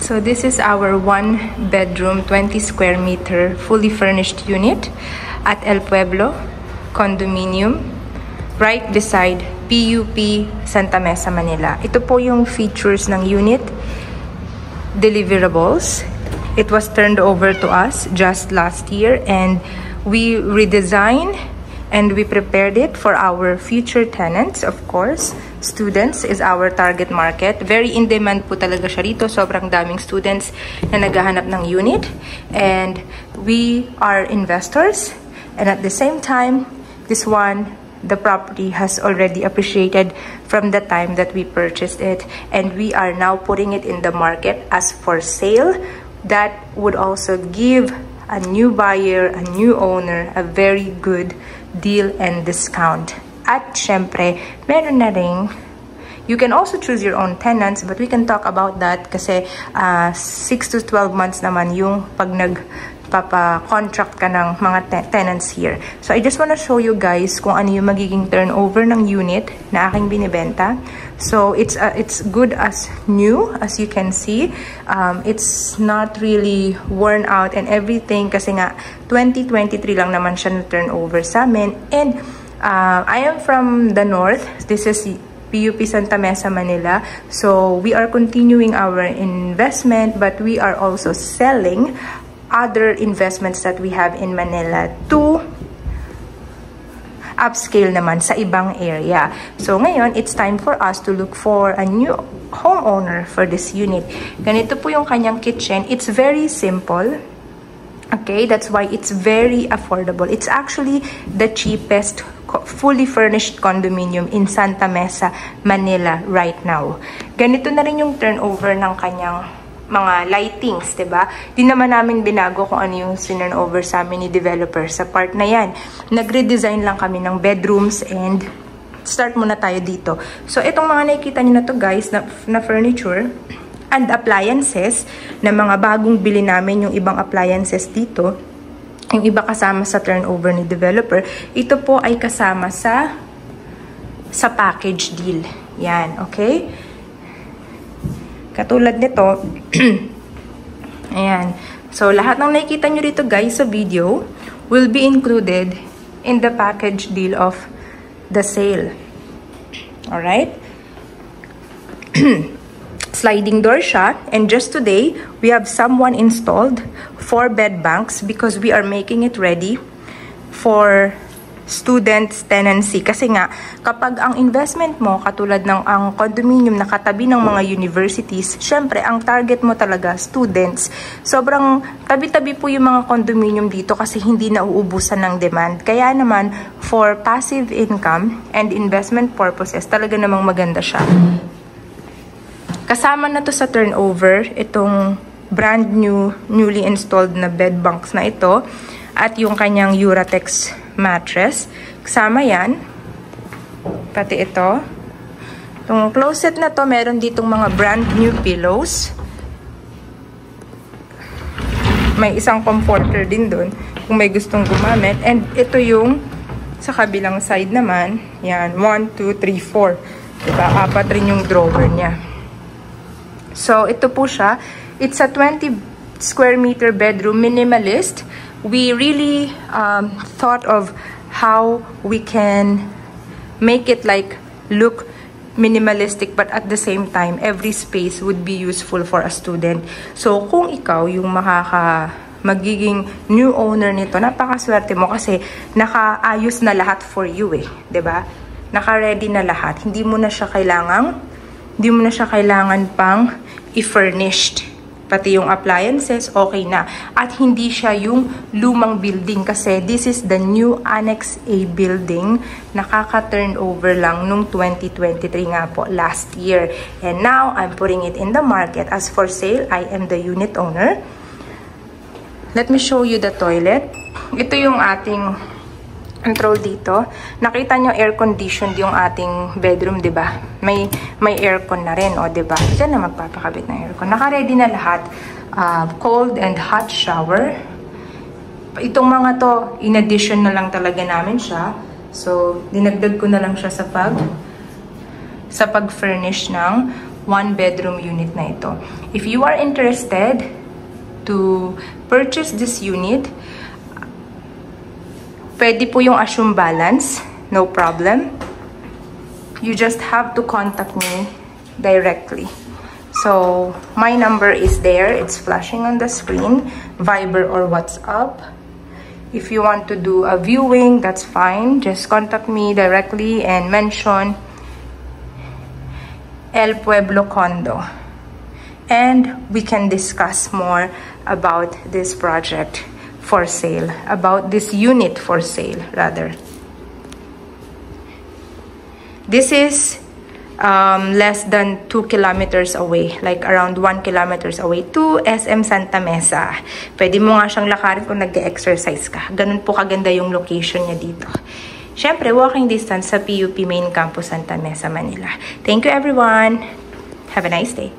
So this is our 1-bedroom, 20 square meter, fully furnished unit at El Pueblo Condominium, right beside PUP Santa Mesa, Manila. Ito po yung features ng unit. Deliverables. It was turned over to us just last year and we redesigned and we prepared it for our future tenants, of course. Students is our target market. Very in demand po talaga siya rito. Sobrang daming students na naghahanap ng unit. And we are investors. And at the same time, this one, the property has already appreciated from the time that we purchased it. And we are now putting it in the market as for sale. That would also give a new buyer, a new owner, a very good deal and discount. At syempre, meron na rin, you can also choose your own tenants, but we can talk about that kasi 6 to 12 months naman yung pag nagpapa-contract ka ng mga tenants here. So I just wanna show you guys kung ano yung magiging turnover ng unit na aking binibenta. So it's good as new, as you can see. It's not really worn out and everything kasi nga 2023 lang naman siya na turnover sa amin. And I am from the north. This is PUP Santa Mesa, Manila. So we are continuing our investment, but we are also selling other investments that we have in Manila to upscale naman sa ibang area. So ngayon, it's time for us to look for a new homeowner for this unit. Ganito po yung kanyang kitchen. It's very simple. Okay, that's why it's very affordable. It's actually the cheapest fully furnished condominium in Santa Mesa, Manila right now. Ganito na rin yung turnover ng kanyang mga lightings, diba? Di naman namin binago kung ano yung sinurnover sa amin ni developer sa part na yan. Nag-redesign lang kami ng bedrooms and start muna tayo dito. So, itong mga nakikita nyo na to guys, na furniture and appliances, na mga bagong bili namin yung ibang appliances dito, yung iba kasama sa turnover ni developer, ito po ay kasama sa package deal. Yan, okay? Katulad nito, ayan. So, lahat ng nakikita nyo rito guys sa video will be included in the package deal of the sale. Alright? Sliding door siya. And just today, we have someone installed 4 bed banks because we are making it ready for students tenancy. Kasi nga, kapag ang investment mo, katulad ng ang condominium na katabi ng mga universities, syempre, ang target mo talaga, students. Sobrang tabi-tabi po yung mga condominium dito kasi hindi nauubusan ng demand. Kaya naman, for passive income and investment purposes, talaga namang maganda siya. Kasama na to sa turnover, itong brand new, newly installed na bed banks na ito, at yung kanyang Uratex mattress. Kasama yan. Pati ito. Itong closet na to, meron ditong mga brand new pillows. May isang comforter din dun kung may gustong gumamit. And ito yung sa kabilang side naman. Yan. 1, 2, 3, 4. Diba? 4 rin yung drawer niya. So, ito po siya. It's a 20 square meter bedroom, minimalist. We really thought of how we can make it like look minimalistic, but at the same time, every space would be useful for a student. So, kung ikaw yung magiging new owner nito, napakaswerte mo kasi nakaayos na lahat for you eh, 'di ba? Naka-ready na lahat. Hindi mo na siya kailangan pang i-furnished. Pati yung appliances, okay na. At hindi siya yung lumang building kasi this is the new Annex A building. Nakaka-turnover lang nung 2023 nga po, last year. And now, I'm putting it in the market as for sale. I am the unit owner. Let me show you the toilet. Ito yung ating control dito. Nakita nyo air-conditioned yung ating bedroom, 'di ba? May aircon na rin, o 'di ba? Diyan na magpapakabit ng aircon. Naka-ready na lahat. Cold and hot shower. Itong mga to, in addition na lang talaga namin siya. So, dinagdag ko na lang siya sa pag-furnish ng 1-bedroom unit na ito. If you are interested to purchase this unit, pwede po yung assume balance, no problem. You just have to contact me directly. So, my number is there. It's flashing on the screen, Viber or WhatsApp. If you want to do a viewing, that's fine. Just contact me directly and mention El Pueblo Condo. And we can discuss more about this project for sale, about this unit for sale, rather. This is less than 2 kilometers away, like around 1 kilometers away to SM Santa Mesa. Pwede mo nga siyang lakarin kung nag-exercise ka. Ganun po kaganda yung location niya dito. Siyempre, walking distance sa PUP Main Campus Santa Mesa, Manila. Thank you everyone. Have a nice day.